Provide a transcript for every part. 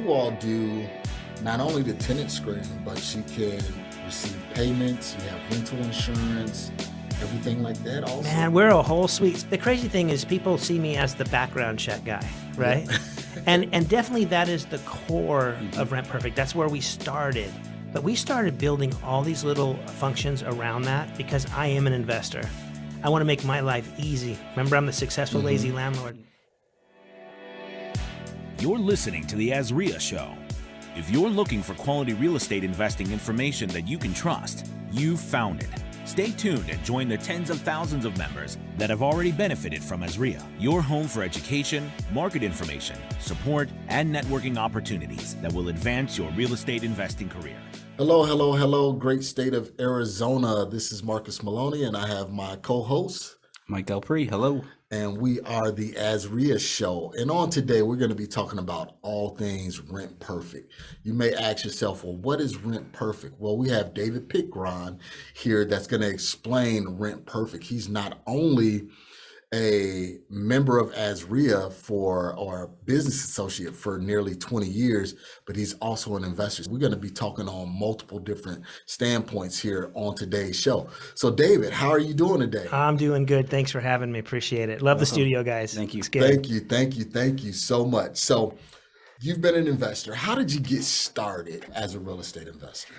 you all do not only the tenant screening, but you can receive payments, you have rental insurance, everything like that also. Man, we're a whole suite. The crazy thing is people see me as the background check guy, right? Yeah. and definitely that is the core of Rent Perfect. That's where we started. But we started building all these little functions around that because I am an investor. I want to make my life easy. Remember, I'm the successful, lazy landlord. You're listening to the AZREIA Show. If you're looking for quality real estate investing information that you can trust, you've found it. Stay tuned and join the tens of thousands of members that have already benefited from AZREIA, your home for education, market information, support, and networking opportunities that will advance your real estate investing career. Hello, hello, hello, great state of Arizona. This is Marcus Maloney, and I have my co-host, Mike Del Pree. Hello. And we are the AZREIA Show. And on today, we're going to be talking about all things Rent Perfect. You may ask yourself, well, what is Rent Perfect? Well, we have David Pickron here that's going to explain Rent Perfect. He's not only a member of AZREIA or a business associate for nearly 20 years, but he's also an investor. We're going to be talking on multiple different standpoints here on today's show. So David, how are you doing today? I'm doing good. Thanks for having me. Appreciate it. Love the studio, guys. Thank you. Thank you so much. So you've been an investor. How did you get started as a real estate investor?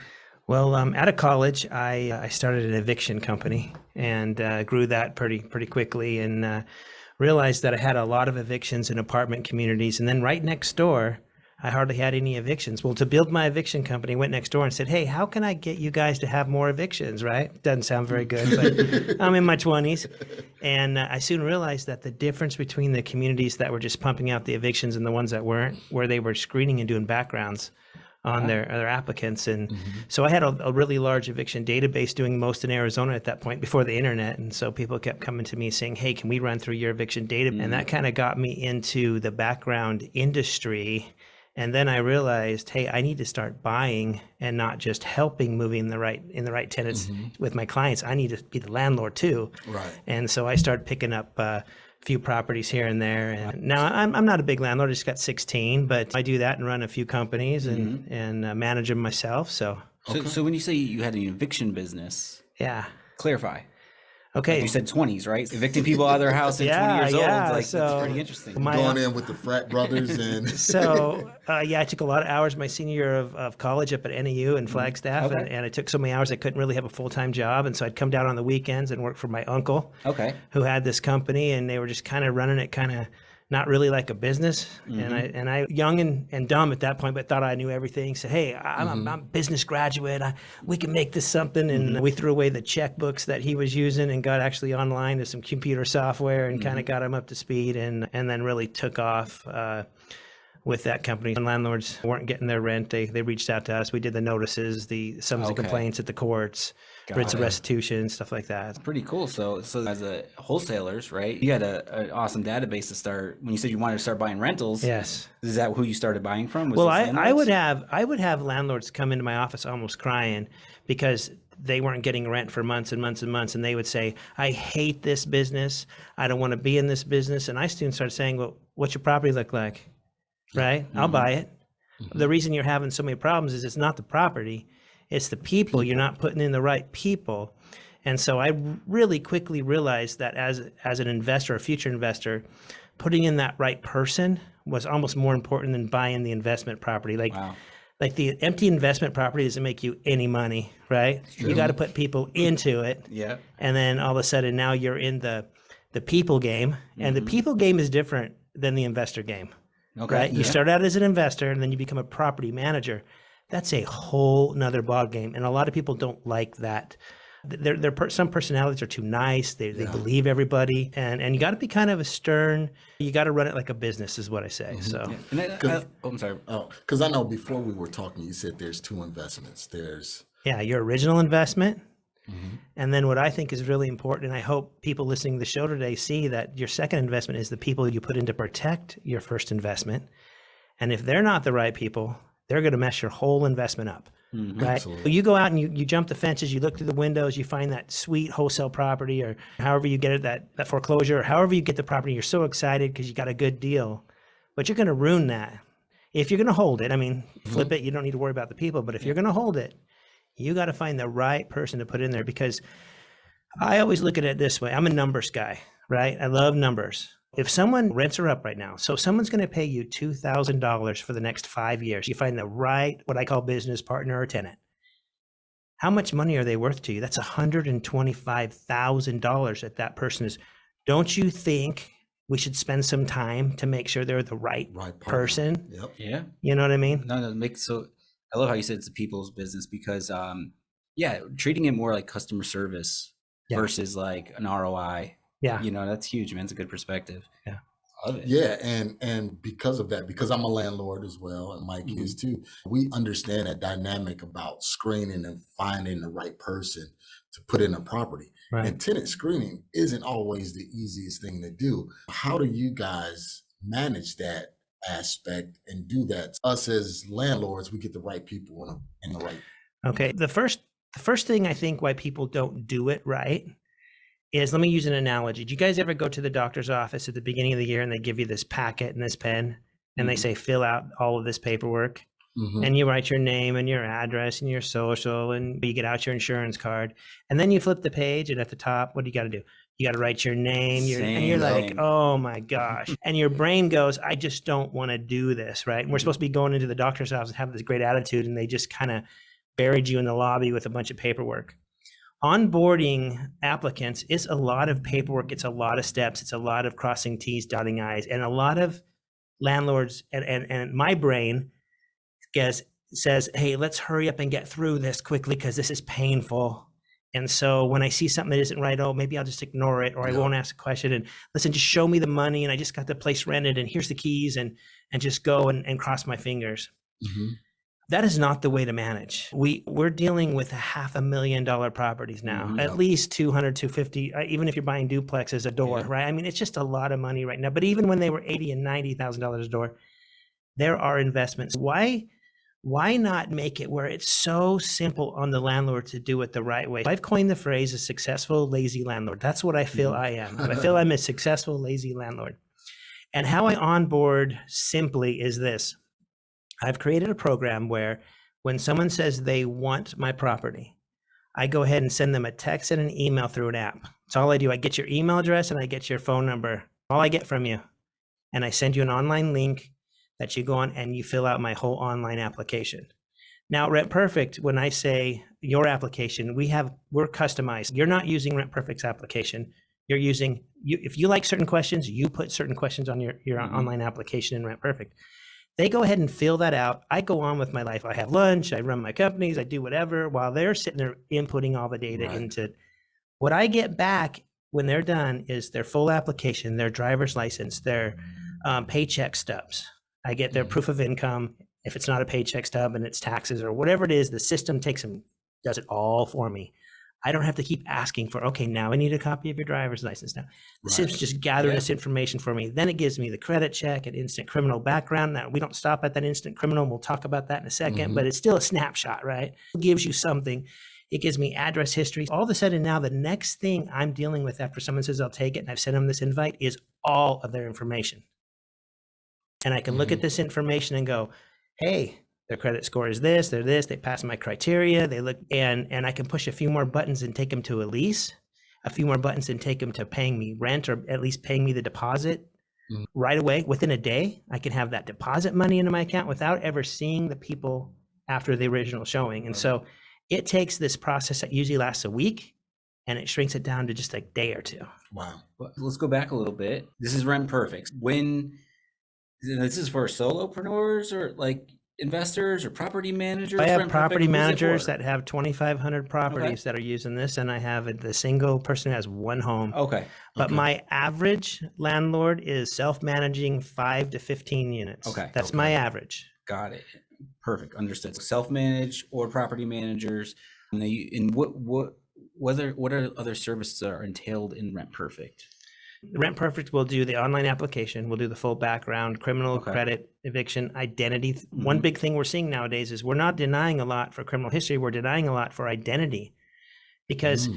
Well, out of college, I started an eviction company and grew that pretty quickly, and realized that I had a lot of evictions in apartment communities. And then right next door, I hardly had any evictions. Well, to build my eviction company, went next door and said, "Hey, how can I get you guys to have more evictions?" Right? Doesn't sound very good, but I'm in my 20s, and I soon realized that the difference between the communities that were just pumping out the evictions and the ones that weren't, where they were screening and doing backgrounds on their applicants. And so I had a really large eviction database, doing most in Arizona at that point before the internet. And so people kept coming to me saying, "Hey, can we run through your eviction data?" And that kind of got me into the background industry. And then I realized, hey, I need to start buying and not just helping moving in the right tenants with my clients. I need to be the landlord too. Right. And so I started picking up few properties here and there. And now I'm not a big landlord, I just got 16, but I do that and run a few companies and manage them myself. So when you say you had an eviction business, yeah, clarify. Okay. Like you said 20s, right? Evicting people out of their house at 20 years old. Like, so that's pretty interesting. Going in with the frat brothers and so I took a lot of hours my senior year of college up at NAU in Flagstaff, and I took so many hours I couldn't really have a full-time job, and so I'd come down on the weekends and work for my uncle, who had this company, and they were just kind of running it kind of not really like a business. And I young and dumb at that point, but thought I knew everything. Said, "Hey, I'm a business graduate. We can make this something." And we threw away the checkbooks that he was using and got actually online to some computer software and kind of got him up to speed, and then really took off with that company. And landlords weren't getting their rent. They reached out to us. We did the notices, the sums of complaints at the courts, writs of restitution, stuff like that. It's pretty cool. So as a wholesalers, right, you had an awesome database to start. When you said you wanted to start buying rentals, yes, is that who you started buying from? Well, I would have landlords come into my office almost crying because they weren't getting rent for months and months and months, and they would say, "I hate this business. I don't want to be in this business." And I soon started saying, "Well, what's your property look like?" Right? I'll buy it. The reason you're having so many problems is it's not the property, it's the people. You're not putting in the right people. And so I really quickly realized that as an investor, a future investor, putting in that right person was almost more important than buying the investment property. Like the empty investment property doesn't make you any money, right? You got to put people into it. Yeah. And then all of a sudden now you're in the people game, and the people game is different than the investor game. Okay. Right? You start out as an investor and then you become a property manager. That's a whole nother ball game. And a lot of people don't like that. Some personalities are too nice. They believe everybody. And you got to be kind of a stern. You got to run it like a business is what I say. So. I'm sorry. Because I know before we were talking, you said there's two investments. There's your original investment. And then what I think is really important, and I hope people listening to the show today see that your second investment is the people you put in to protect your first investment. And if they're not the right people, they're going to mess your whole investment up. Right? Absolutely. You go out and you jump the fences, you look through the windows, you find that sweet wholesale property, or however you get it, that foreclosure, or however you get the property, you're so excited because you got a good deal, but you're going to ruin that if you're going to hold it, I mean, flip it, you don't need to worry about the people, but if you're going to hold it, you got to find the right person to put in there, because I always look at it this way. I'm a numbers guy, right? I love numbers. If someone rents her up right now, so someone's going to pay you $2,000 for the next 5 years, you find the right, what I call business partner or tenant. How much money are they worth to you? That's $125,000 that that person is. Don't you think we should spend some time to make sure they're the right partner. person? Yep. Yeah. You know what I mean? No, it makes so. I love how you said it's a people's business, because, treating it more like customer service versus like an ROI. Yeah. You know, that's huge, man. It's a good perspective. Yeah. Love it. Yeah, and because of that, because I'm a landlord as well, and Mike is too, we understand that dynamic about screening and finding the right person to put in a property. Right. And tenant screening isn't always the easiest thing to do. How do you guys manage that aspect and do that? Us as landlords, we get the right people in the right. Okay. The first thing I think why people don't do it right is, let me use an analogy. Do you guys ever go to the doctor's office at the beginning of the year and they give you this packet and this pen and they say, fill out all of this paperwork, and you write your name and your address and your social, and you get out your insurance card, and then you flip the page, and at the top, what do you got to do? You got to write your name, and you're like, oh my gosh. And your brain goes, I just don't want to do this, right? And we're supposed to be going into the doctor's office and have this great attitude, and they just kind of buried you in the lobby with a bunch of paperwork. Onboarding applicants is a lot of paperwork. It's a lot of steps. It's a lot of crossing T's, dotting I's, and a lot of landlords and my brain says, hey, let's hurry up and get through this quickly because this is painful. And so when I see something that isn't right, maybe I'll just ignore it, or I won't ask a question, and listen, just show me the money, and I just got the place rented, and here's the keys, and just go and cross my fingers. That is not the way to manage. We're dealing with $500,000 properties now, at least 200, 250, even if you're buying duplexes a door, right? I mean, it's just a lot of money right now. But even when they were $80,000 and $90,000 a door, there are investments. Why not make it where it's so simple on the landlord to do it the right way? I've coined the phrase a successful, lazy landlord. That's what I feel I am. I feel I'm a successful, lazy landlord. And how I onboard simply is this. I've created a program where when someone says they want my property, I go ahead and send them a text and an email through an app. That's all I do. I get your email address and I get your phone number, all I get from you. And I send you an online link that you go on and you fill out my whole online application. Now, Rent Perfect, when I say your application, we're customized. You're not using Rent Perfect's application. You're using, if you like certain questions, you put certain questions on your online application in Rent Perfect. They go ahead and fill that out. I go on with my life. I have lunch, I run my companies, I do whatever, while they're sitting there inputting all the data into it. What I get back when they're done is their full application, their driver's license, their paycheck stubs. I get their proof of income. If it's not a paycheck stub and it's taxes or whatever it is, the system does it all for me. I don't have to keep asking for, okay, now I need a copy of your driver's license now. The system's just gathering this information for me. Then it gives me the credit check and instant criminal background. Now, we don't stop at that instant criminal. We'll talk about that in a second, but it's still a snapshot, right? It gives you something. It gives me address history. All of a sudden now, the next thing I'm dealing with after someone says, I'll take it, and I've sent them this invite, is all of their information. And I can look at this information and go, hey, their credit score is this, they're this, they pass my criteria, they look, and I can push a few more buttons and take them to a lease, a few more buttons and take them to paying me rent, or at least paying me the deposit right away. Within a day, I can have that deposit money into my account without ever seeing the people after the original showing. And so it takes this process that usually lasts a week, and it shrinks it down to just a day or two. Wow. Let's go back a little bit. This is Rent Perfect. This is for solopreneurs or like investors or property managers? I have property managers that have 2,500 properties that are using this, and I have the single person who has one home. Okay. But my average landlord is self-managing 5 to 15 units. Okay. That's my average. Got it. Perfect. Understood. Self-managed or property managers. And what are other services that are entailed in Rent Perfect? Rent Perfect will do the online application. We'll do the full background, criminal, credit, eviction, identity. One big thing we're seeing nowadays is we're not denying a lot for criminal history. We're denying a lot for identity, because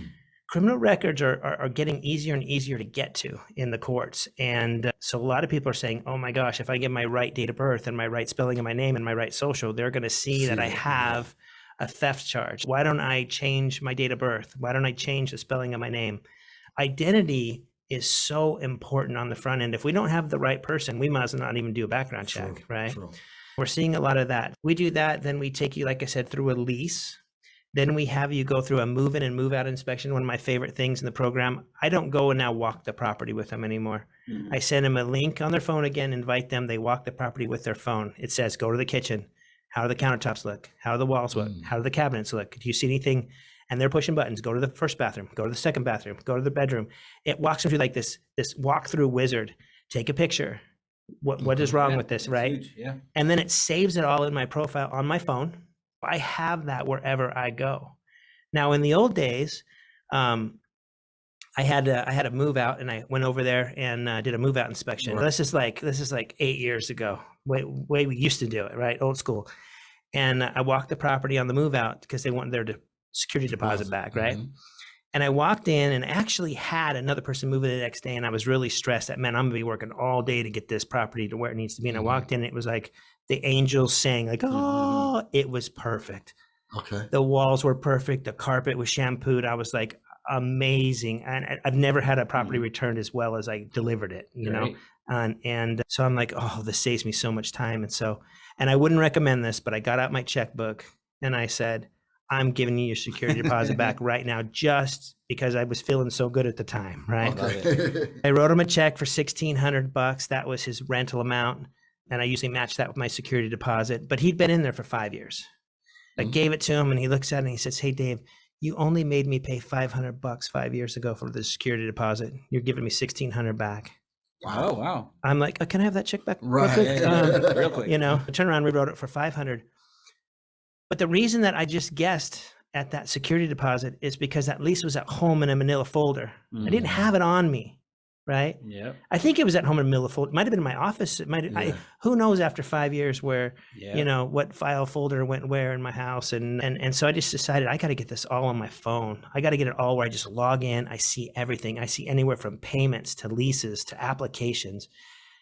criminal records are getting easier and easier to get to in the courts. And so a lot of people are saying, oh my gosh, if I give my right date of birth and my right spelling of my name and my right social, they're going to see that I have a theft charge. Why don't I change my date of birth? Why don't I change the spelling of my name? Identity is so important on the front end. If we don't have the right person, we might as well not even do a background check, right? True. We're seeing a lot of that. We do that, then we take you, like I said, through a lease. Then we have you go through a move-in and move-out inspection. One of my favorite things in the program. I don't go and now walk the property with them anymore. Mhm. I send them a link on their phone again, invite them. They walk the property with their phone. It says, go to the kitchen. How do the countertops look? How do the walls look? How do the cabinets look? Do you see anything? And they're pushing buttons. Go to the first bathroom. Go to the second bathroom. Go to the bedroom. It walks them through like this walkthrough wizard. Take a picture. What is wrong Yeah, with this, it's right? huge, yeah. And then it saves it all in my profile on my phone. I have that wherever I go. Now, in the old days, I had a move out, and I went over there and did a move out inspection. Right. This is like 8 years ago. Way we used to do it, right? Old school. And I walked the property on the move out because they wanted their security deposit back, right? Mhm. And I walked in and actually had another person move in the next day, and I was really stressed that, man, I'm gonna be working all day to get this property to where it needs to be. And I walked in, and it was like the angels sang, like, oh, it was perfect. Okay. The walls were perfect. The carpet was shampooed. I was like, amazing. And I've never had a property returned as well as I delivered it, you know? And so I'm like, oh, this saves me so much time. And I wouldn't recommend this, but I got out my checkbook and I said, I'm giving you your security deposit back right now, just because I was feeling so good at the time, right? Okay. I wrote him a check for $1,600. That was his rental amount. And I usually match that with my security deposit, but he'd been in there for 5 years. I gave it to him and he looks at it and he says, hey, Dave, you only made me pay $500 5 years ago for the security deposit. You're giving me $1,600 back. Wow. Wow. I'm like, can I have that check back? Right. Real quick? Yeah, real quick. You know, I turned around, rewrote it for $500. But the reason that I just guessed at that security deposit is because that lease was at home in a manila folder. I didn't have it on me, right? Yep. I think it was at home in a manila folder. It might have been in my office. It might. Yeah. Who knows after 5 years where, Yeah. you know, what file folder went where in my house. And so I just decided I got to get this all on my phone. I got to get it all where I just log in. I see everything. I see anywhere from payments to leases to applications.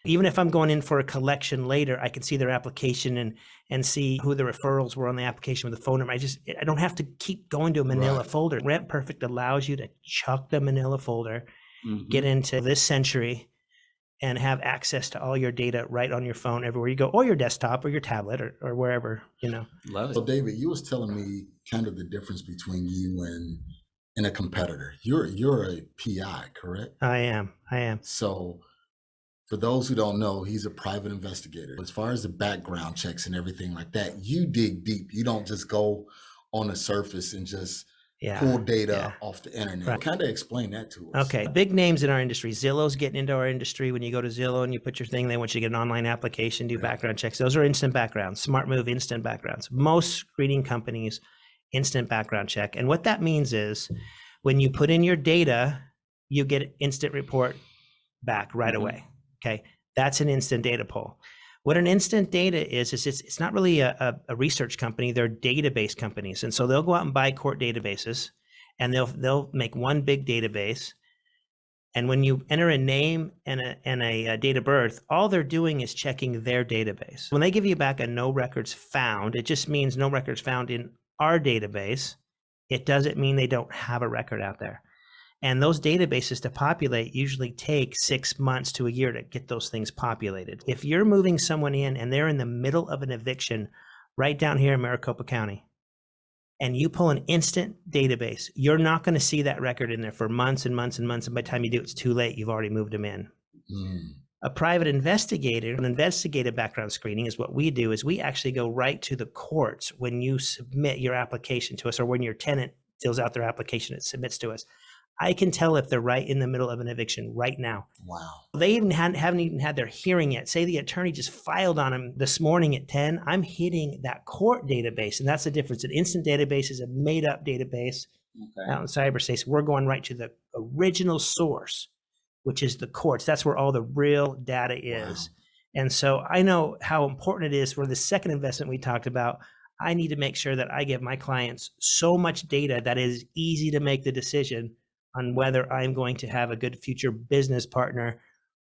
Even if I'm going in for a collection later, I can see their application and see who the referrals were on the application with the phone number. I don't have to keep going to a manila folder. Rent Perfect allows you to chuck the manila folder, get into this century, and have access to all your data right on your phone everywhere you go, or your desktop or your tablet or wherever, you know. Love So it. David, you was telling me kind of the difference between you and a competitor. You're a PI, correct? I am. So for those who don't know, he's a private investigator. As far as the background checks and everything like that, you dig deep. You don't just go on the surface and just pull data off the internet. Right. Kind of explain that to us. Okay. Big names in our industry. Zillow's getting into our industry. When you go to Zillow and you put your thing, they want you to get an online application, do background checks. Those are instant backgrounds. Smart Move, instant backgrounds. Most screening companies, instant background check. And what that means is when you put in your data, you get an instant report back right away. Okay. That's an instant data pull. What an instant data is it's not really a research company. They're database companies. And so they'll go out and buy court databases and they'll make one big database. And when you enter a name and a date of birth, all they're doing is checking their database. When they give you back a no records found, it just means no records found in our database. It doesn't mean they don't have a record out there. And those databases to populate usually take 6 months to a year to get those things populated. If you're moving someone in and they're in the middle of an eviction right down here in Maricopa County, and you pull an instant database, you're not going to see that record in there for months and months and months. And by the time you do, it's too late. You've already moved them in. A private investigator, an investigative background screening is what we do is we actually go right to the courts when you submit your application to us or when your tenant fills out their application and submits to us. I can tell if they're right in the middle of an eviction right now. Wow. They haven't even had their hearing yet. Say the attorney just filed on them this morning at 10. I'm hitting that court database, and that's the difference. An instant database is a made-up database out in cyberspace. We're going right to the original source, which is the courts. That's where all the real data is. Wow. And so I know how important it is for the second investment we talked about. I need to make sure that I give my clients so much data that it is easy to make the decision on whether I'm going to have a good future business partner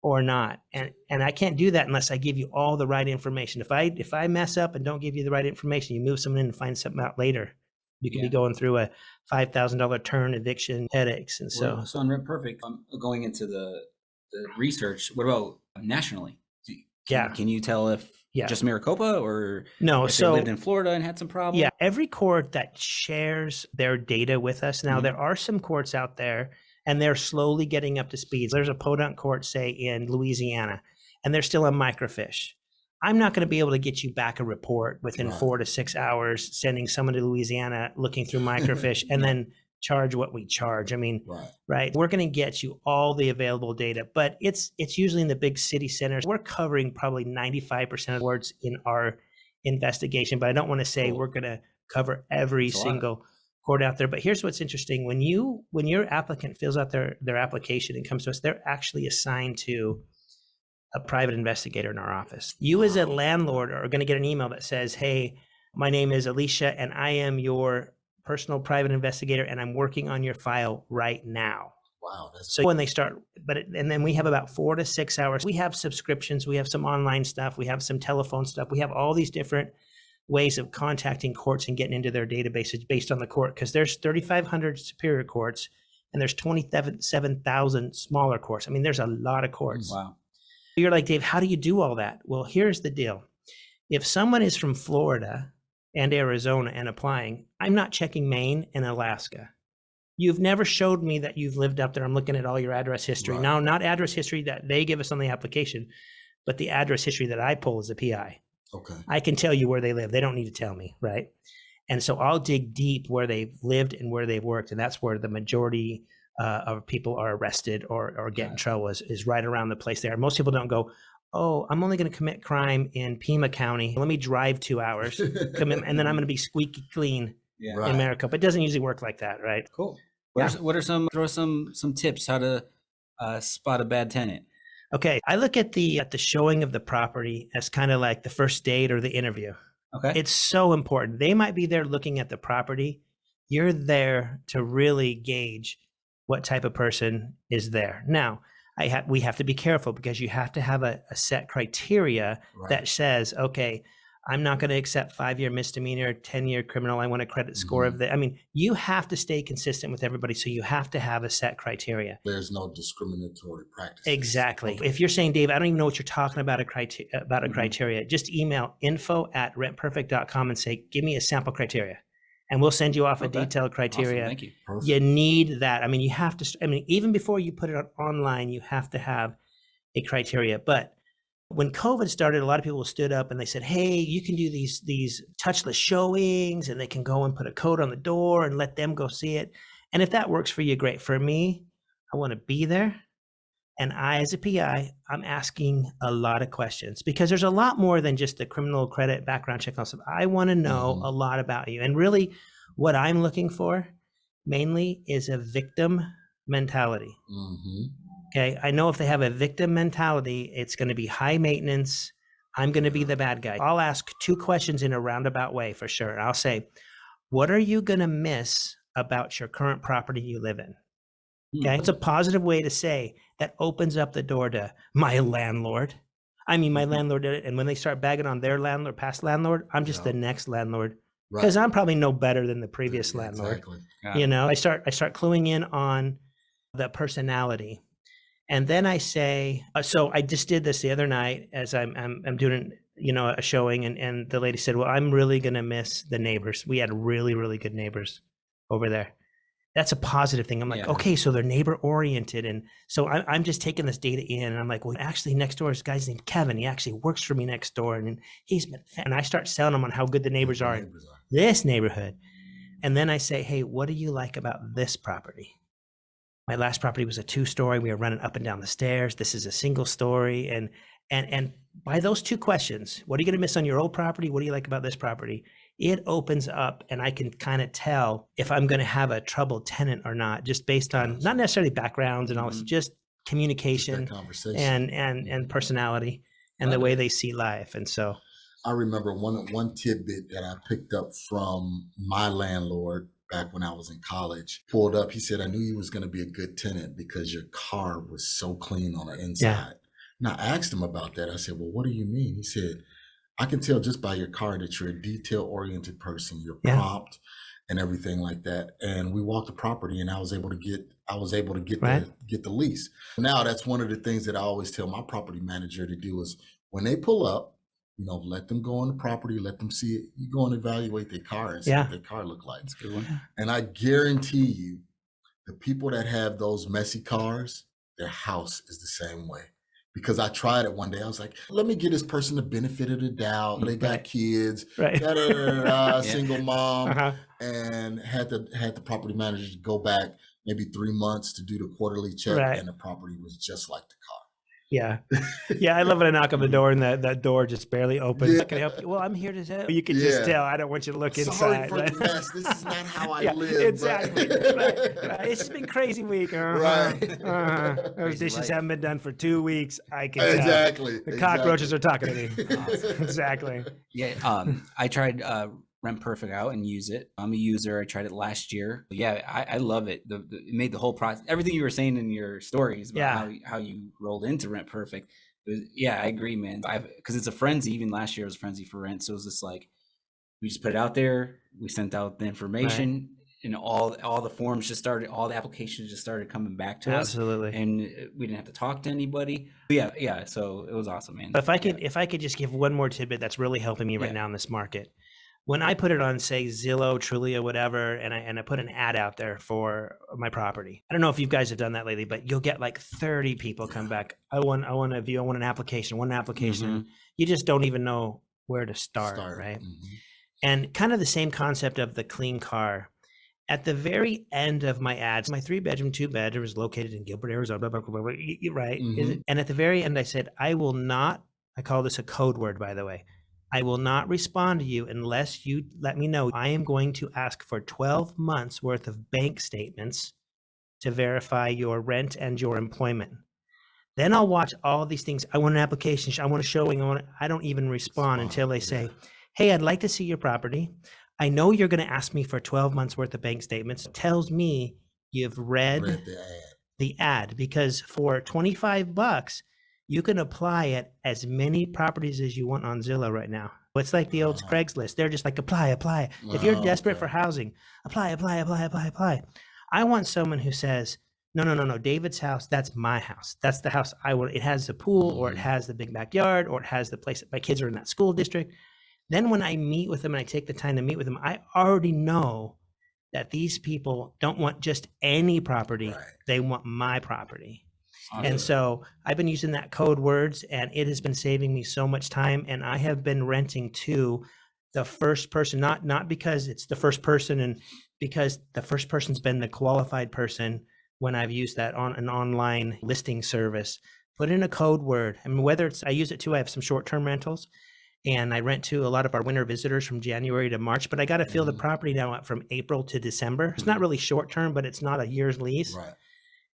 or not. And I can't do that unless I give you all the right information. If I mess up and don't give you the right information, you move someone in and find something out later, you can be going through a $5,000 turn, eviction, headaches. And so on Rent Perfect, going into the research, what about nationally? Can you tell if just Maricopa or no? If they lived in Florida and had some problems? Yeah, every court that shares their data with us. Now, there are some courts out there, and they're slowly getting up to speed. There's a podunk court, say, in Louisiana, and they're still a microfiche. I'm not going to be able to get you back a report within 4 to 6 hours, sending someone to Louisiana looking through microfiche and then charge what we charge. I mean, right? We're going to get you all the available data, but it's usually in the big city centers. We're covering probably 95% of courts in our investigation, but I don't want to say we're going to cover every single court out there. But here's what's interesting: when your applicant fills out their application and comes to us, they're actually assigned to a private investigator in our office. You as a landlord are going to get an email that says, "Hey, my name is Alicia, and I am your personal private investigator, and I'm working on your file right now." Wow. So when they start, and then we have about 4 to 6 hours. We have subscriptions, we have some online stuff, we have some telephone stuff, we have all these different ways of contacting courts and getting into their databases based on the court, because there's 3,500 superior courts and there's 27,000 smaller courts. I mean, there's a lot of courts. Wow. You're like, Dave, how do you do all that? Well, here's the deal. If someone is from Florida and Arizona and applying, I'm not checking Maine and Alaska. You've never showed me that you've lived up there. I'm looking at all your address history. Now, not address history that they give us on the application, but the address history that I pull as a PI. Okay. I can tell you where they live. They don't need to tell me, right? And so I'll dig deep where they've lived and where they've worked. And that's where the majority of people are arrested or get in trouble is right around the place there. Most people don't go, oh, I'm only going to commit crime in Pima County. Let me drive 2 hours, commit, and then I'm going to be squeaky clean in Maricopa. It doesn't usually work like that, right? Cool. What are some tips how to spot a bad tenant? Okay, I look at the showing of the property as kind of like the first date or the interview. Okay. It's so important. They might be there looking at the property. You're there to really gauge what type of person is there. Now, we have to be careful because you have to have a set criteria that says, okay, I'm not going to accept 5-year misdemeanor, 10-year criminal. I want a credit score of the. I mean, you have to stay consistent with everybody, so you have to have a set criteria. There's no discriminatory practice. Exactly. Okay. If you're saying, Dave, I don't even know what you're talking about a criteria, just email info@rentperfect.com and say, give me a sample criteria, and we'll send you off a detailed criteria. Awesome. Thank you. Perfect. You need that. I mean, you have to. I mean, even before you put it online, you have to have a criteria. But when COVID started, a lot of people stood up and they said, hey, you can do these touchless showings, and they can go and put a code on the door and let them go see it. And if that works for you, great. For me, I want to be there. And I, as a PI, I'm asking a lot of questions because there's a lot more than just the criminal credit background check. Also, I want to know a lot about you. And really what I'm looking for mainly is a victim mentality. Okay, I know if they have a victim mentality, it's going to be high maintenance. I'm going to be the bad guy. I'll ask 2 questions in a roundabout way for sure. I'll say, what are you going to miss about your current property you live in? Okay, it's a positive way to say that opens up the door to my landlord. I mean, my landlord did it. And when they start bagging on their landlord, past landlord, I'm just the next landlord because I'm probably no better than the previous landlord. Exactly. You know, I start cluing in on the personality. And then I say, so I just did this the other night as I'm doing, a showing, and the lady said, well, I'm really going to miss the neighbors. We had really, really good neighbors over there. That's a positive thing. I'm like, okay, so they're neighbor oriented. And so I'm just taking this data in, and I'm like, well, actually next door is a guy's named Kevin. He actually works for me next door. And and I start selling them on how good the neighbors are in this neighborhood. And then I say, hey, what do you like about this property? My last property was a 2-story. We were running up and down the stairs. This is a single story. And by those 2 questions, what are you going to miss on your old property? What do you like about this property? It opens up, and I can kind of tell if I'm going to have a troubled tenant or not, just based on not necessarily backgrounds and all this, just communication and personality and the way they see life. And so I remember one tidbit that I picked up from my landlord back when I was in college, pulled up. He said, I knew you was going to be a good tenant because your car was so clean on the inside. And I asked him about that. I said, well, what do you mean? He said, I can tell just by your car that you're a detail-oriented person. You're prompt and everything like that. And we walked the property, and I was able to get the lease. Now that's one of the things that I always tell my property manager to do is when they pull up, let them go on the property, let them see it. You go and evaluate their car and see what their car look like. That's a good one. And I guarantee you, the people that have those messy cars, their house is the same way. Because I tried it one day. I was like, let me give this person the benefit of the doubt. They got kids, single mom, and had the property manager go back maybe 3 months to do the quarterly check, and the property was just like the car. Yeah. I love when I knock on the door and that door just barely opens. Can I help you? Well, I'm here to help. You can just tell. I don't want you to look inside. Sorry for the mess. This is not how I live. Exactly. It's just been crazy week. Those dishes haven't been done for 2 weeks. I can tell. Exactly. The cockroaches are talking to me. Exactly. Yeah. I tried Rent Perfect out and use it. I'm a user. I tried it last year. Yeah, I love it. It made the whole process, everything you were saying in your stories about how you rolled into Rent Perfect. I agree, man. Because it's a frenzy. Even last year was a frenzy for rent. So it was just like, we just put it out there. We sent out the information, and all the forms just started, all the applications just started coming back to us. Absolutely. And we didn't have to talk to anybody. But yeah. So it was awesome, man. But if I could just give one more tidbit that's really helping me right now in this market. When I put it on, say, Zillow, Trulia, whatever, and I put an ad out there for my property. I don't know if you guys have done that lately, but you'll get like 30 people come back. I want a view. I want an application. Mm-hmm. You just don't even know where to start. Right? Mm-hmm. And kind of the same concept of the clean car. At the very end of my ads, my 3-bedroom, 2-bedroom is located in Gilbert, Arizona, blah, blah, blah, blah, right? Mm-hmm. And at the very end, I said, I will not, I call this a code word, by the way. I will not respond to you unless you let me know. I am going to ask for 12 months worth of bank statements to verify your rent and your employment. Then I'll watch all these things. I want an application. I want a showing. I don't even respond until they say, hey, I'd like to see your property. I know you're going to ask me for 12 months worth of bank statements. It tells me you've read the ad, because for $25, you can apply at as many properties as you want on Zillow right now. It's like the old Craigslist. They're just like, apply. If you're desperate for housing, apply. I want someone who says, no, David's house, that's my house. That's the house I want. It has the pool, or it has the big backyard, or it has the place that my kids are in that school district. Then when I meet with them and I take the time to meet with them, I already know that these people don't want just any property. They want my property. And so I've been using that code words, and it has been saving me so much time. And I have been renting to the first person, not because it's the first person, and because the first person's been the qualified person when I've used that on an online listing service. Put in a code word. I mean, whether it's, I use it too, I have some short-term rentals, and I rent to a lot of our winter visitors from January to March, but I got to fill the property now up from April to December. It's not really short-term, but it's not a year's lease. Right.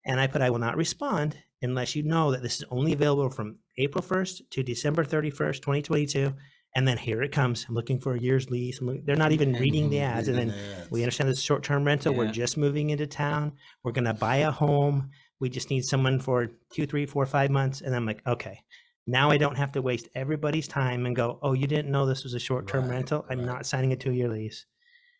And I put, I will not respond unless you know that this is only available from April 1st to December 31st, 2022. And then here it comes. I'm looking for a year's lease. They're not even reading the ads. And then we understand this is short-term rental. We're just moving into town. We're going to buy a home. We just need someone for 2, 3, 4, 5 months. And I'm like, okay, now I don't have to waste everybody's time and go, oh, you didn't know this was a short-term rental. I'm not signing a 2-year lease.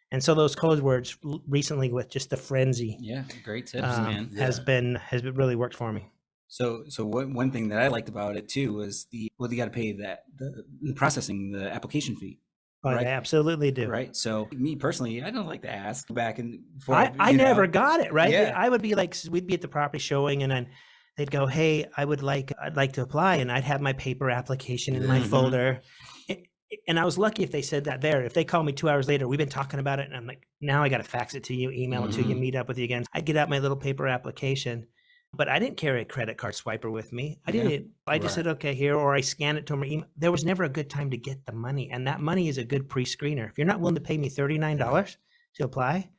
And so those code words recently with just the frenzy, great tips, man, has been really worked for me. So one thing that I liked about it too was you got to pay the processing, the application fee. Oh, right? I absolutely do. Right. So me personally, I don't like to ask back and I never got it. Right. Yeah. I would be like, we'd be at the property showing, and then they'd go, hey, I'd like to apply, and I'd have my paper application in my folder. And I was lucky if they said that there. If they call me 2 hours later, we've been talking about it, and I'm like, now I got to fax it to you, email it to you, meet up with you again. I'd get out my little paper application, but I didn't carry a credit card swiper with me. I didn't. I just said, okay, here, or I scan it to them. Or email. There was never a good time to get the money, and that money is a good pre-screener. If you're not willing to pay me $39 to apply,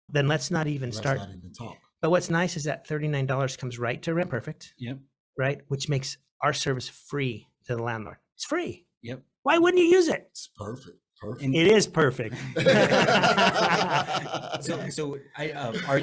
then let's not even start. Not even talk. But what's nice is that $39 comes right to Rent Perfect. Right, which makes our service free to the landlord. It's free. Why wouldn't you use it? It's perfect. Perfect. It is perfect.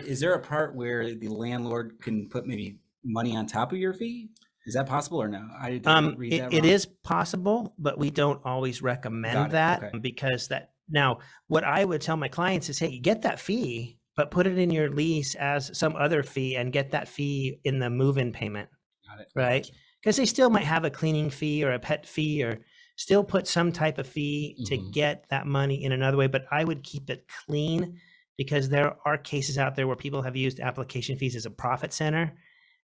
Is there a part where the landlord can put maybe money on top of your fee? Is that possible or no? I did read that It wrong. is possible, but we don't always recommend that Okay. because now what I would tell my clients is, hey, you get that fee, but put it in your lease as some other fee and get that fee in the move-in payment, Got it. right? Gotcha. Because they still might have a cleaning fee or a pet fee or still put some type of fee to get that money in another way. But I would keep it clean because there are cases out there where people have used application fees as a profit center.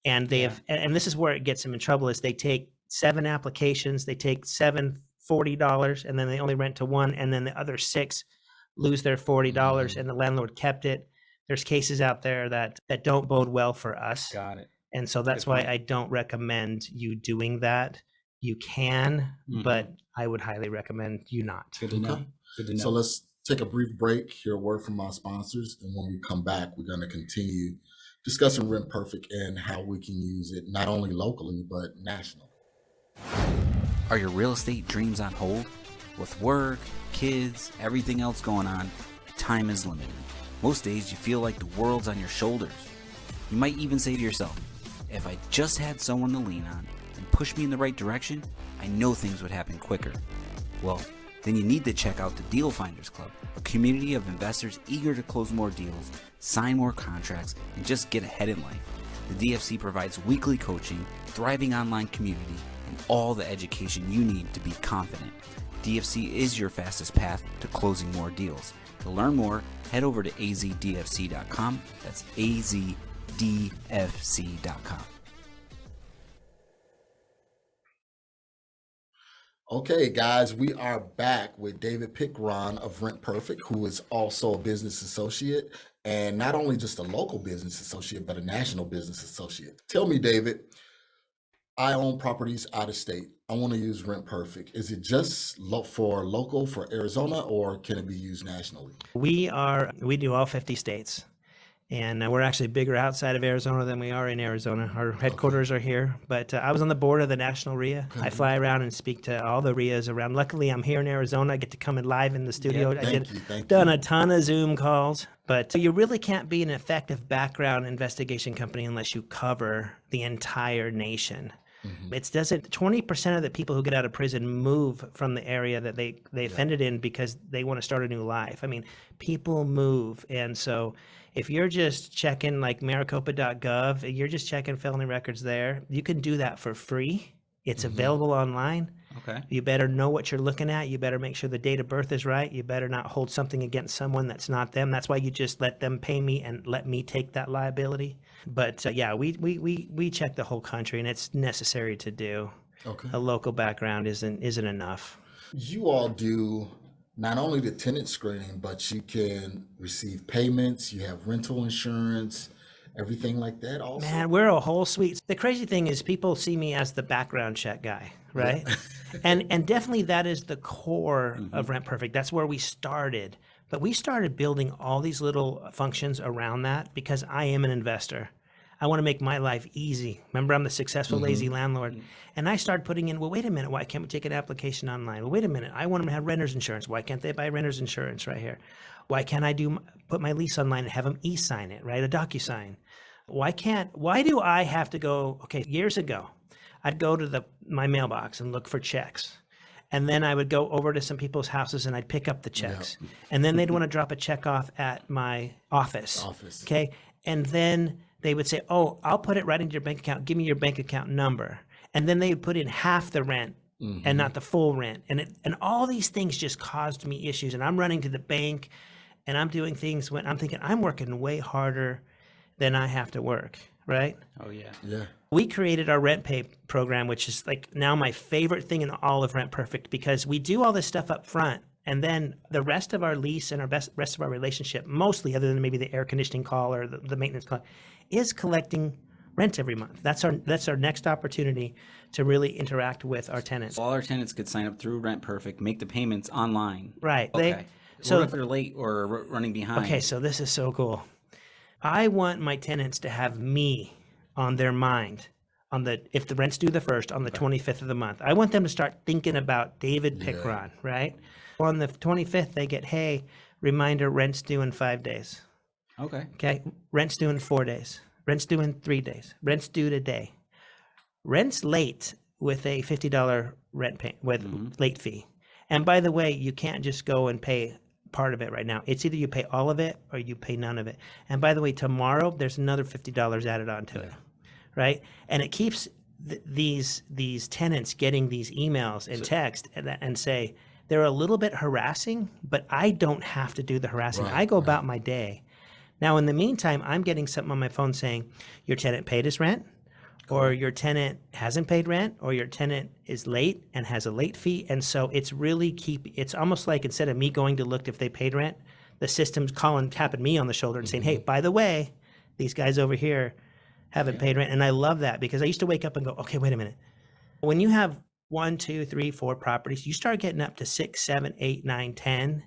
And they have, and this is where it gets them in trouble, is they take 7 applications, they take $7 $40, and then they only rent to 1, and then the other 6 lose their $40, and the landlord kept it. There's cases out there that don't bode well for us. Got it. And so that's why I don't recommend you doing that. You can, but I would highly recommend you not. Good to know. Good to know. So let's take a brief break, hear a word from our sponsors, and when we come back, we're going to continue discussing Rent Perfect and how we can use it not only locally, but nationally. Are your real estate dreams on hold? With work, kids, everything else going on, time is limited. Most days you feel like the world's on your shoulders. You might even say to yourself, if I just had someone to lean on and push me in the right direction, I know things would happen quicker. Well, then you need to check out the Deal Finders Club, a community of investors eager to close more deals, sign more contracts, and just get ahead in life. The DFC provides weekly coaching, thriving online community, and all the education you need to be confident. DFC is your fastest path to closing more deals. To learn more, head over to AZDFC.com. That's AZDFC.com. Okay, guys, we are back with David Pickron of Rent Perfect, who is also a business associate, and not only just a local business associate, but a national business associate. Tell me, David, I own properties out of state. I want to use Rent Perfect. Is it just for local, for Arizona, or can it be used nationally? We do all 50 states. And we're actually bigger outside of Arizona than we are in Arizona. Our headquarters are here, but I was on the board of the National REIA. I fly around and speak to all the REIAs around. Luckily, I'm here in Arizona. I get to come in live in the studio. Done a ton of Zoom calls, but you really can't be an effective background investigation company unless you cover the entire nation. It doesn't. 20% of the people who get out of prison move from the area that they offended in because they want to start a new life. I mean, people move, and so if you're just checking like Maricopa.gov, you're just checking felony records there. You can do that for free. It's available online. Okay. You better know what you're looking at. You better make sure the date of birth is right. You better not hold something against someone that's not them. That's why you just let them pay me and let me take that liability. But yeah, we check the whole country, and it's necessary to do. Okay. A local background isn't enough. You all do not only the tenant screening, but you can receive payments. You have rental insurance, everything like that also. Man, we're a whole suite. The crazy thing is people see me as the background check guy, right? and definitely that is the core of Rent Perfect. That's where we started. But we started building all these little functions around that because I am an investor. I want to make my life easy. Remember, I'm the successful, lazy landlord. And I started putting in, well, wait a minute, why can't we take an application online? Well, wait a minute, I want them to have renter's insurance. Why can't they buy renter's insurance right here? Why can't I put my lease online and have them e-sign it, right? A DocuSign. Why do I have to go, okay, years ago, I'd go to my mailbox and look for checks. And then I would go over to some people's houses and I'd pick up the checks. Yeah. And then they'd want to drop a check off at my office. Okay. And then they would say, oh, I'll put it right into your bank account. Give me your bank account number. And then they would put in half the rent and not the full rent. And all these things just caused me issues. And I'm running to the bank and I'm doing things when I'm thinking I'm working way harder than I have to work. Right? Oh, yeah. Yeah. We created our rent pay program, which is like now my favorite thing in all of Rent Perfect, because we do all this stuff up front. And then the rest of our lease and rest of our relationship, mostly other than maybe the air conditioning call or the maintenance call, is collecting rent every month. That's our next opportunity to really interact with our tenants. All our tenants could sign up through Rent Perfect, make the payments online. Right. Okay. So what if they're late or running behind? Okay, so this is so cool. I want my tenants to have me on their mind if the rent's due the 1st, on the 25th of the month. I want them to start thinking about David Pickron, right? On the 25th, they get, hey, reminder, rent's due in 5 days. Okay. Rent's due in 4 days. Rent's due in 3 days. Rent's due today. Rent's late with a $50 rent pay with late fee. And by the way, you can't just go and pay part of it right now. It's either you pay all of it or you pay none of it. And by the way, tomorrow there's another $50 added onto it, right? And it keeps these tenants getting these emails and text and say they're a little bit harassing, but I don't have to do the harassing. I go about my day. Now, in the meantime, I'm getting something on my phone saying your tenant paid his rent, or your tenant hasn't paid rent, or your tenant is late and has a late fee. And so it's really it's almost like instead of me going to look if they paid rent, the system's tapping me on the shoulder and saying, hey, by the way, these guys over here haven't paid rent. And I love that because I used to wake up and go, okay, wait a minute. When you have 1, 2, 3, 4 properties, you start getting up to 6, 7, 8, 9, 10.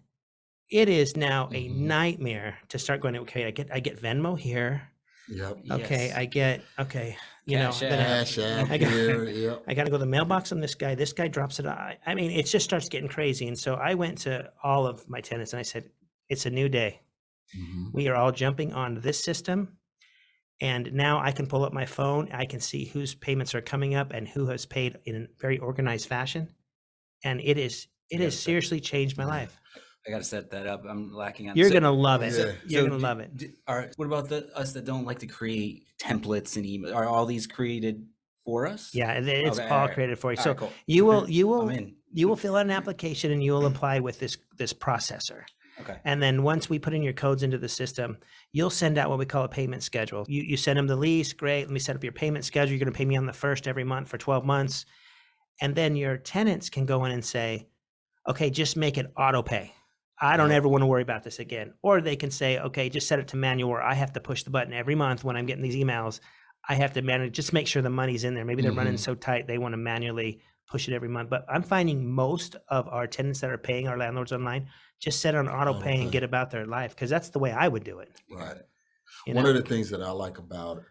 It is now a nightmare to start going, okay, I get Venmo here. Yep. Okay, I get, Cash App here. I got to go to the mailbox on this guy. This guy drops it. I mean, it just starts getting crazy. And so I went to all of my tenants and I said, it's a new day. We are all jumping on this system. And now I can pull up my phone. I can see whose payments are coming up and who has paid in a very organized fashion. And it has seriously changed my life. I got to set that up. I'm lacking on. You're going to love it. Yeah. You're going to love it. What about us that don't like to create templates and email? Are all these created for us? Yeah, it's all created for you. So cool. you will fill out an application and you will apply with this processor. Okay. And then once we put in your codes into the system, you'll send out what we call a payment schedule. You send them the lease. Great. Let me set up your payment schedule. You're going to pay me on the 1st every month for 12 months. And then your tenants can go in and say, okay, just make it auto pay. I don't ever want to worry about this again. Or they can say, okay, just set it to manual where I have to push the button every month when I'm getting these emails. I have to manage, just make sure the money's in there. Maybe they're running so tight, they want to manually push it every month. But I'm finding most of our tenants that are paying our landlords online just set on auto pay and get about their life, because that's the way I would do it. Right. One of the things that I like about it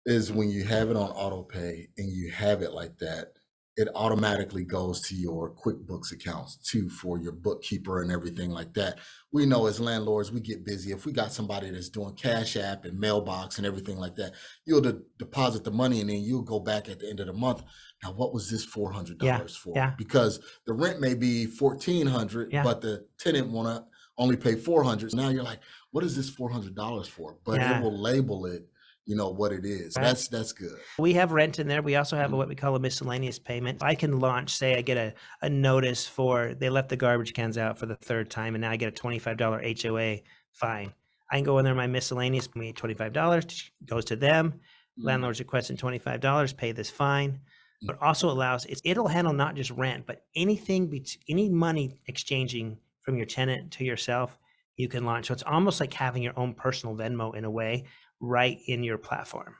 is when you have it on auto pay and you have it like that, it automatically goes to your QuickBooks accounts too, for your bookkeeper and everything like that. We know as landlords, we get busy. If we got somebody that's doing Cash App and mailbox and everything like that, you'll deposit the money and then you'll go back at the end of the month. Now, what was this $400 for? Yeah. Because the rent may be $1,400, but the tenant want to only pay $400. So now you're like, what is this $400 for? But it will label it, what it is. Right. That's good. We have rent in there. We also have what we call a miscellaneous payment. I can launch, say I get a notice for they left the garbage cans out for the 3rd time and now I get a $25 HOA fine. I can go in there, my miscellaneous, me $25, goes to them. Landlord's requesting $25, pay this fine. But also allows, it'll handle not just rent, but any money exchanging from your tenant to yourself, you can launch. So it's almost like having your own personal Venmo in a way, right in your platform.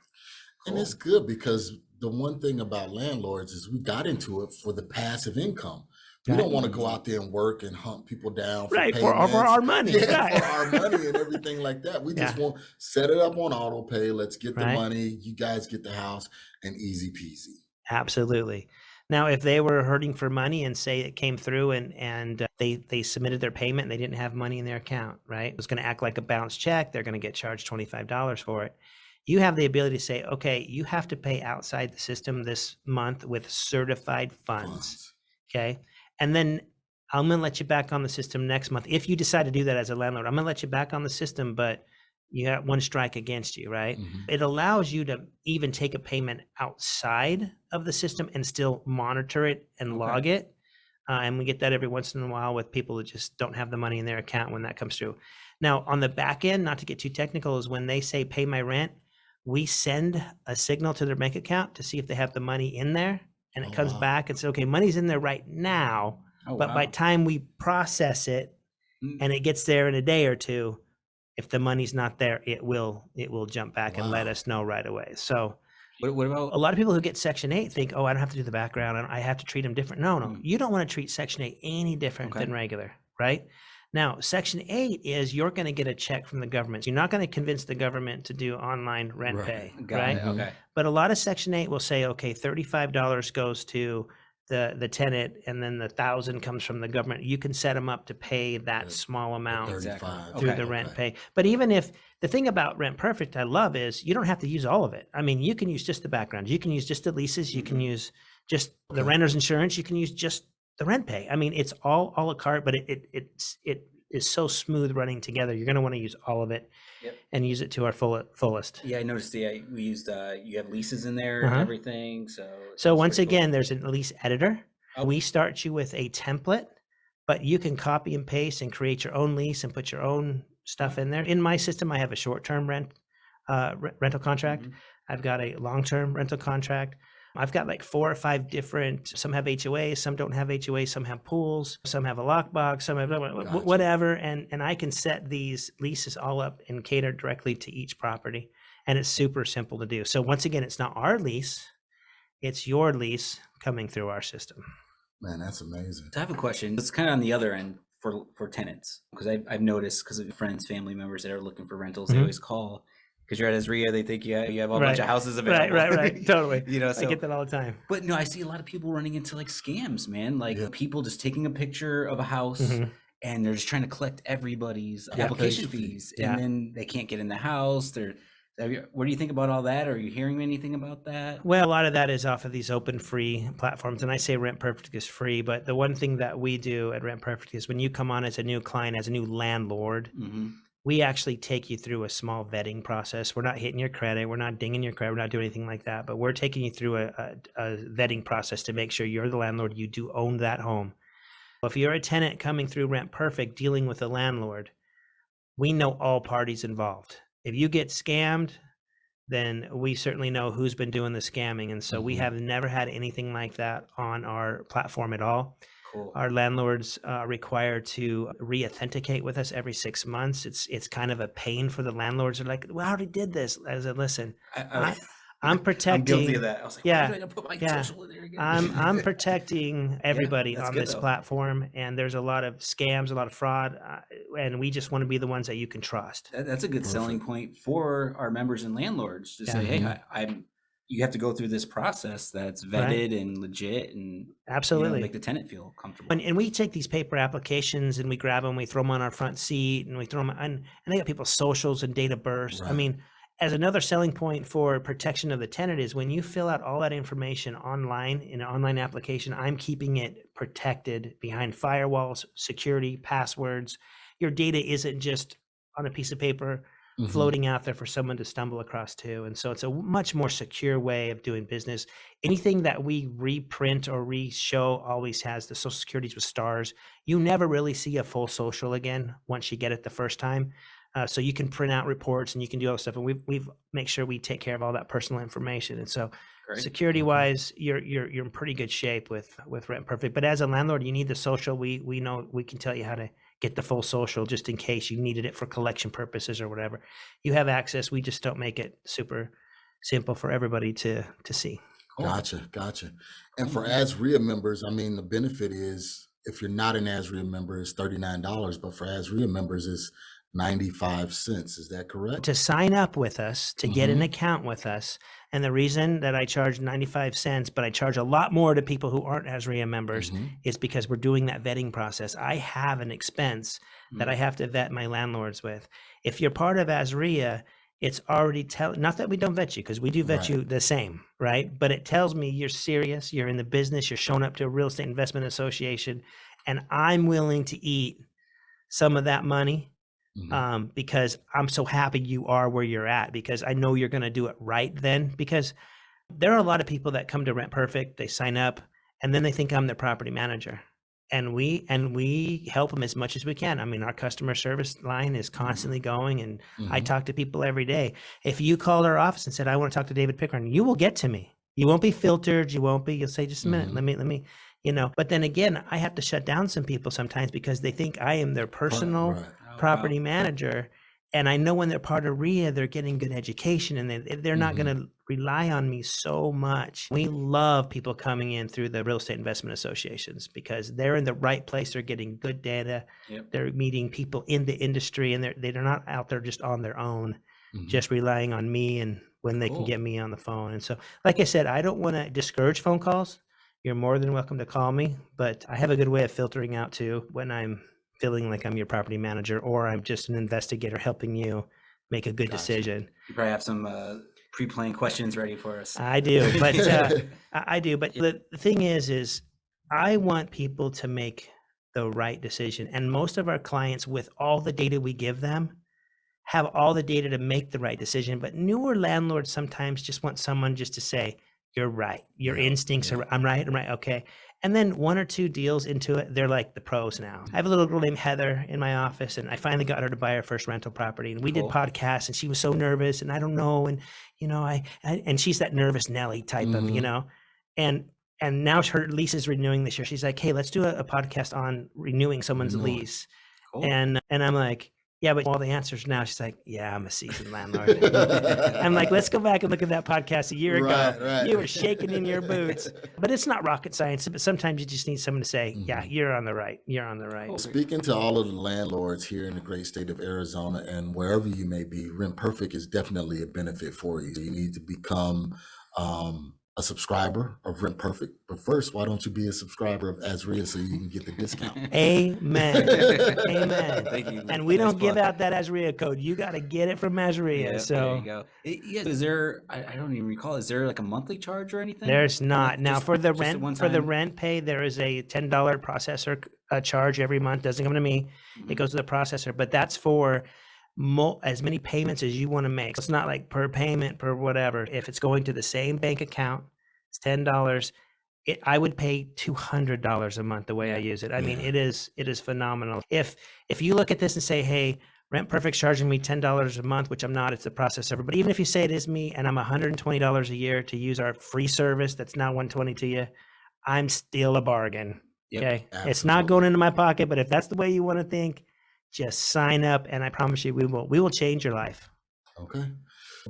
And it's good because the one thing about landlords is we got into it for the passive income. We don't want to go out there and work and hunt people down for payments. For our money. For our money and everything like that. We just want set it up on auto pay. Let's get the money. You guys get the house and easy peasy. Absolutely. Now, if they were hurting for money and say it came through and they submitted their payment and they didn't have money in their account, right? It was going to act like a bounced check. They're going to get charged $25 for it. You have the ability to say, okay, you have to pay outside the system this month with certified funds. Okay. And then I'm going to let you back on the system next month. If you decide to do that as a landlord, I'm going to let you back on the system, but you have one strike against you, right? It allows you to even take a payment outside of the system and still monitor it and log it. And we get that every once in a while with people that just don't have the money in their account when that comes through. Now, on the back end, not to get too technical, is when they say pay my rent, we send a signal to their bank account to see if they have the money in there. And it comes back and says, okay, money's in there right now. But by the time we process it and it gets there in a day or two, if the money's not there, it will jump back and let us know right away. So what about a lot of people who get Section 8 think, oh, I don't have to do the background. I have to treat them different. No. You don't want to treat Section 8 any different than regular, right? Now, Section 8 is you're going to get a check from the government. You're not going to convince the government to do online rent Right. pay, Got right? it. Okay. But a lot of Section 8 will say, okay, $35 goes to the tenant, and then the 1,000 comes from the government. You can set them up to pay that The- small amount Exactly. 35. through Okay. the rent pay. But even if the thing about Rent Perfect I love is you don't have to use all of it. I mean, you can use just the background. You can use just the leases. You can use just the Okay. renter's insurance. You can use just the rent pay. I mean, it's all a la carte, but it is so smooth running together. You're going to want to use all of it Yep. and use it to our fullest. Yeah, I noticed. We used. You have leases in there and Uh-huh. everything. So So that's once pretty cool. again, there's a lease editor. Oh. We start you with a template, but you can copy and paste and create your own lease and put your own stuff in there. In my system, I have a short-term rental contract. Mhm. I've got a long-term rental contract. I've got like 4 or 5 different, some have HOAs, some don't have HOAs, some have pools, some have a lockbox, some have Gotcha. whatever. And I can set these leases all up and cater directly to each property. And it's super simple to do. So once again, it's not our lease, it's your lease coming through our system. Man, that's amazing. So I have a question. It's kind of on the other end for tenants, because I've noticed, because of friends, family members that are looking for rentals, they Mhm. always call because you're at AZREIA. They think you have a bunch of houses available. Right. Totally. You know, I so get that all the time. but no, I see a lot of people running into like scams, man. Like Yeah. people just taking a picture of a house Mhm. and they're just trying to collect everybody's Yeah. application Application fee. fees, Yeah. and then they can't get in the house. What do you think about all that? Are you hearing anything about that? Well, a lot of that is off of these open free platforms. And I say Rent Perfect is free, but the one thing that we do at Rent Perfect is when you come on as a new client, as a new landlord, Mm-hmm. we actually take you through a small vetting process. We're not hitting your credit. We're not dinging your credit. We're not doing anything like that, but we're taking you through a vetting process to make sure you're the landlord. You do own that home. If you're a tenant coming through Rent Perfect, dealing with a landlord, we know all parties involved. If you get scammed, then we certainly know who's been doing the scamming. And so we Mhm. have never had anything like that on our platform at all. Cool. Our landlords are required to re-authenticate with us every 6 months. It's kind of a pain for the landlords. They're like, "Well, I already did this." I said, "Listen, I'm I'm protecting." guilty of that. I was like, Yeah, why did I put my yeah. social in there again? I'm protecting everybody that's on good, this though. platform, and there's a lot of scams, a lot of fraud, and we just want to be the ones that you can trust. That's a good selling point for our members and landlords to say, Yeah. hey, I'm. You have to go through this process that's vetted and legit, and Absolutely. make the tenant feel comfortable. And we take these paper applications and we grab them, we throw them on our front seat, and we throw them and they got people's socials and date of birth. I Right. mean, as another selling point for protection of the tenant is when you fill out all that information online in an online application, I'm keeping it protected behind firewalls, security, passwords. Your data isn't just on a piece of paper Mhm. floating out there for someone to stumble across too. And so it's a much more secure way of doing business. Anything that we reprint or re-show always has the social securities with stars. You never really see a full social again once you get it the first time. So you can print out reports and you can do all that stuff. And we've make sure we take care of all that personal information. And so Great. security wise, you're in pretty good shape with Rent Perfect. But as a landlord, you need the social. We know we can tell you how to get the full social just in case you needed it for collection purposes or whatever. You have access. We just don't make it super simple for everybody to see. Cool. Gotcha. And for AZREIA members, I mean, the benefit is if you're not an AZREIA member, it's $39, but for AZREIA members, it's 95 cents. Is that correct? To sign up with us, to get an Mhm. account with us, and the reason that I charge 95 cents, but I charge a lot more to people who aren't AZREIA members, Mhm. is because we're doing that vetting process. I have an expense that I have to vet my landlords with. If you're part of AZREIA, it's already not that we don't vet you, because we do vet Right. you the same, right? But it tells me you're serious, you're in the business, you're showing up to a real estate investment association, and I'm willing to eat some of that money Mhm. because I'm so happy you are where you're at, because I know you're going to do it right then. Because there are a lot of people that come to Rent Perfect, they sign up, and then they think I'm their property manager. And we help them as much as we can. I mean, our customer service line is constantly going, and I Mhm. talk to people every day. If you called our office and said, I want to talk to David Pickron, you will get to me. You won't be filtered. You'll say, just a minute, Mhm. let me, but then again, I have to shut down some people sometimes because they think I am their personal Right. Oh, property manager. And I know when they're part of RIA, they're getting good education, and they're not going to rely on me so much. We love people coming in through the real estate investment associations because they're in the right place. They're getting good data. Yep. They're meeting people in the industry, and they're not out there just on their own, Mhm. just relying on me and when they can Cool. get me on the phone. And so, like I said, I don't want to discourage phone calls. You're more than welcome to call me, but I have a good way of filtering out too when I'm feeling like I'm your property manager or I'm just an investigator helping you make a good Gotcha. decision. You probably have some pre-planned questions ready for us. I do, but I do. But the thing is I want people to make the right decision. And most of our clients, with all the data we give them, have all the data to make the right decision. But newer landlords sometimes just want someone just to say, "You're right. Your Yeah, instincts yeah. are. I'm right. I'm right. Okay." And then one or two deals into it, they're like the pros now. I have a little girl named Heather in my office, and I finally got her to buy her first rental property. And we did Cool. podcasts, and she was so nervous, and I don't know, and I and she's that nervous Nelly type of, Mhm. and now her lease is renewing this year. She's like, "Hey, let's do a podcast on renewing someone's Renewing. lease." Cool. And I'm like, "Yeah, but all the answers now." She's like, "Yeah, I'm a seasoned landlord." I'm like, "Let's go back and look at that podcast a year ago. Right. You were shaking in your boots." But it's not rocket science. But sometimes you just need someone to say, "Yeah, Mhm. you're on the right. You're on the right." Cool. Speaking to all of the landlords here in the great state of Arizona and wherever you may be, Rent Perfect is definitely a benefit for you. You need to become a subscriber of Rent Perfect. But first, why don't you be a subscriber of AZREIA so you can get the discount? Amen. Amen. Thank you. And we Nice don't give plug. out that AZREIA code. You got to get it from AZREIA. Yeah, there So you go. Yeah, is there? I don't even recall. Is there like a monthly charge or anything? there's Or not. Now just- for the just a rent, for the one-time- rent pay, there is a $10 processor charge every month. Doesn't come to me. It Mhm. goes to the processor, but that's for as many payments as you want to make. It's not like per payment, per whatever. If it's going to the same bank account, it's $10. I would pay $200 a month the way I use it. I mean, Yeah. it is phenomenal. If you look at this and say, "Hey, Rent Perfect's charging me $10 a month," which I'm not, it's the process server. But even if you say it is me and I'm $120 a year to use our free service that's now $120 to you, I'm still a bargain. Yep. Okay. It's not going Absolutely. into my pocket, but if that's the way you want to think, just sign up and I promise you we will change your life. Okay.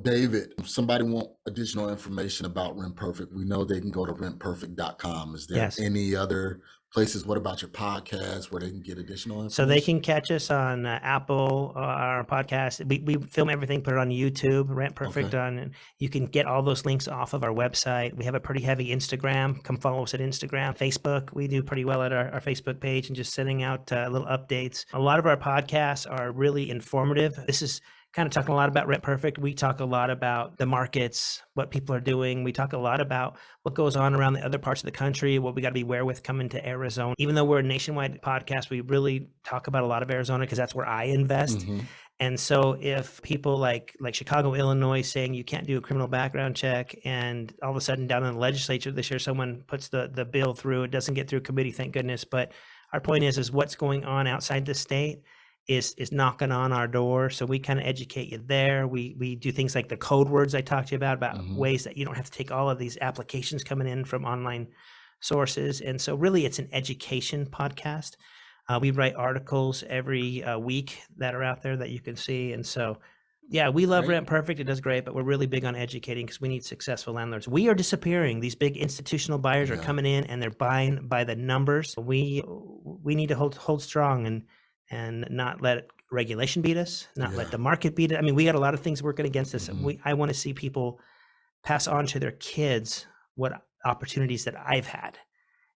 David, if somebody want additional information about Rent Perfect, we know they can go to rentperfect.com. Is there Yes. any other places? What about your podcast where they can get additional information? So they can catch us on Apple, our podcast. We film everything, put it on YouTube, Rent Perfect Okay. on, and you can get all those links off of our website. We have a pretty heavy Instagram. Come follow us at Instagram, Facebook. We do pretty well at our Facebook page and just sending out little updates. A lot of our podcasts are really informative. This is kind of talking a lot about Rent Perfect. We talk a lot about the markets, what people are doing. We talk a lot about what goes on around the other parts of the country, what we got to be aware with coming to Arizona. Even though we're a nationwide podcast, we really talk about a lot of Arizona because that's where I invest. Mhm. And so if people like Chicago, Illinois saying you can't do a criminal background check, and all of a sudden down in the legislature this year, someone puts the bill through, it doesn't get through committee, thank goodness. But our point is what's going on outside the state is knocking on our door. So we kind of educate you there. We do things like the code words I talked to you about Mhm. ways that you don't have to take all of these applications coming in from online sources. And so really it's an education podcast. We write articles every week that are out there that you can see. And so, yeah, we love Great. Rent Perfect. It does great, but we're really big on educating because we need successful landlords. We are disappearing. These big institutional buyers are Yeah. coming in and they're buying by the numbers. We need to hold strong and not let regulation beat us, not Yeah. let the market beat it. I mean, we got a lot of things working against us. Mhm. I want to see people pass on to their kids what opportunities that I've had.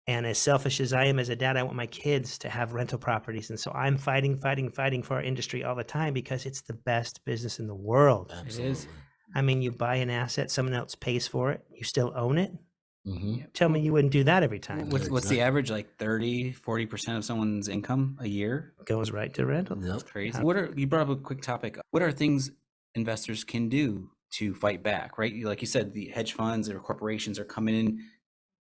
And as selfish as I am as a dad, I want my kids to have rental properties. And so I'm fighting for our industry all the time because it's the best business in the world. Absolutely. I mean, you buy an asset, someone else pays for it, you still own it. Mhm. Tell me you wouldn't do that every time. What's the Exactly. average? Like 30-40% of someone's income a year? Goes right to rental. Yep. That's crazy. Yeah. You brought up a quick topic. What are things investors can do to fight back, right? Like you said, the hedge funds or corporations are coming in,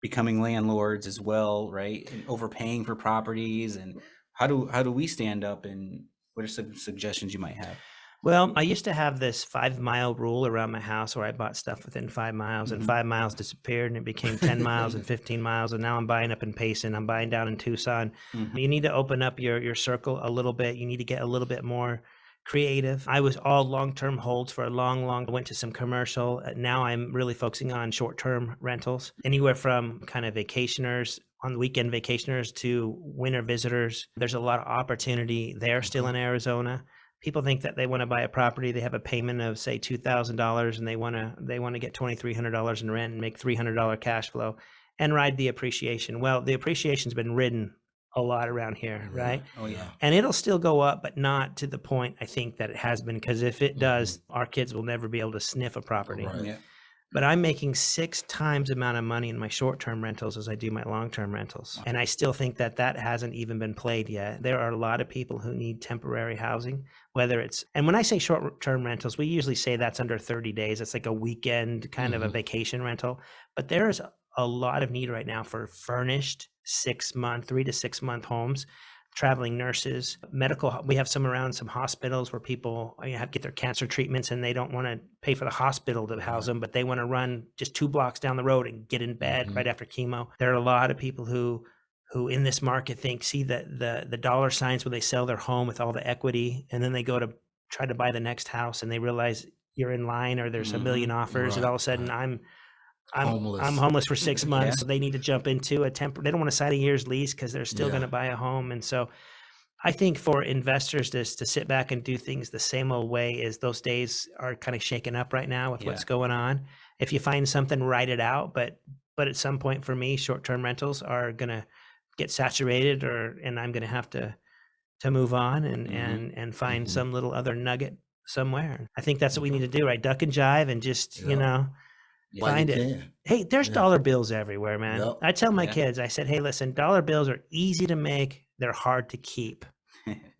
becoming landlords as well, right? And overpaying for properties. And how do we stand up, and what are some suggestions you might have? Well, I used to have this 5-mile rule around my house where I bought stuff within 5 miles, and Mhm. 5 miles disappeared and it became 10 miles and 15 miles. And now I'm buying up in Payson. I'm buying down in Tucson. Mhm. You need to open up your circle a little bit. You need to get a little bit more creative. I was all long-term holds for a long, went to some commercial. Now I'm really focusing on short-term rentals, anywhere from kind of vacationers, on the weekend vacationers to winter visitors. There's a lot of opportunity there still in Arizona. People think that they want to buy a property, they have a payment of say $2,000 and they want to get $2,300 in rent and make $300 cash flow and ride the appreciation. Well, the appreciation's been ridden a lot around here, right? Oh yeah. And it'll still go up, but not to the point I think that it has been, because if it does, our kids will never be able to sniff a property. Right. Yeah. But I'm making 6 times the amount of money in my short-term rentals as I do my long-term rentals. And I still think that hasn't even been played yet. There are a lot of people who need temporary housing, whether it's, and when I say short-term rentals, we usually say that's under 30 days. It's like a weekend kind of a vacation rental. But there's a lot of need right now for furnished 3 to 6 month homes. Traveling nurses, medical. We have some around some hospitals where people have to get their cancer treatments and they don't want to pay for the hospital to house them, but they want to run just 2 blocks down the road and get in bed right after chemo. There are a lot of people who in this market see that the dollar signs when they sell their home with all the equity, and then they go to try to buy the next house and they realize you're in line or there's a million offers, and all of a sudden I'm homeless for 6 months. So they need to jump into they don't want to sign a year's lease because they're still going to buy a home. And so I think for investors to sit back and do things the same old way, is those days are kind of shaken up right now with what's going on. If you find something, write it out. But at some point for me, short-term rentals are going to get saturated, and I'm going to have to move on and find some little other nugget somewhere. I think that's what we need to do, right? Duck and jive and just, find it. Hey, there's dollar bills everywhere, man. Yep. I tell my kids, I said, hey, listen, dollar bills are easy to make. They're hard to keep.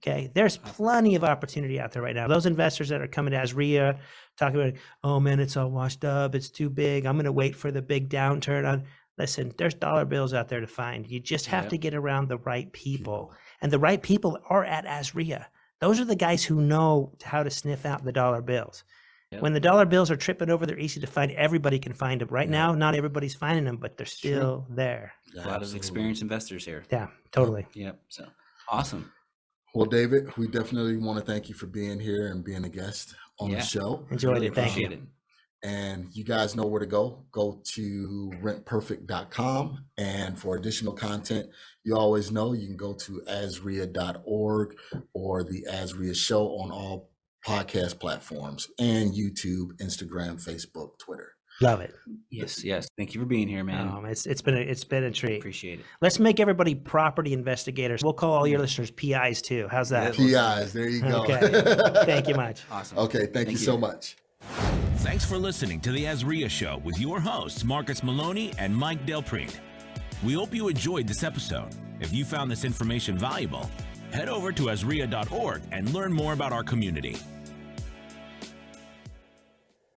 Okay. There's plenty of opportunity out there right now. Those investors that are coming to AZREIA talking about, oh man, it's all washed up. It's too big. I'm going to wait for the big downturn. Listen, there's dollar bills out there to find. You just have to get around the right people. And the right people are at AZREIA. Those are the guys who know how to sniff out the dollar bills. When the dollar bills are tripping over, they're easy to find. Everybody can find them. Right now, not everybody's finding them, but they're still there. A lot of experienced investors here. Yeah, totally. Yep. So awesome. Well, David, we definitely want to thank you for being here and being a guest on the show. Enjoyed Really it. Thank you. appreciate it. And you guys know where to go. Go to rentperfect.com. And for additional content, you always know you can go to AZREIA.org or the AZREIA Show on all podcast platforms and YouTube, Instagram, Facebook, Twitter. Love it. Yes. Thank you for being here, man. It's been a treat. Appreciate it. Let's make everybody property investigators. We'll call all your listeners PIs too. How's that? PIs, there you go. Okay. Thank you much. Awesome. Okay, thank you so much. Thanks for listening to the AZREIA Show with your hosts, Marcus Maloney and Mike Delprete. We hope you enjoyed this episode. If you found this information valuable, head over to AZREIA.org and learn more about our community.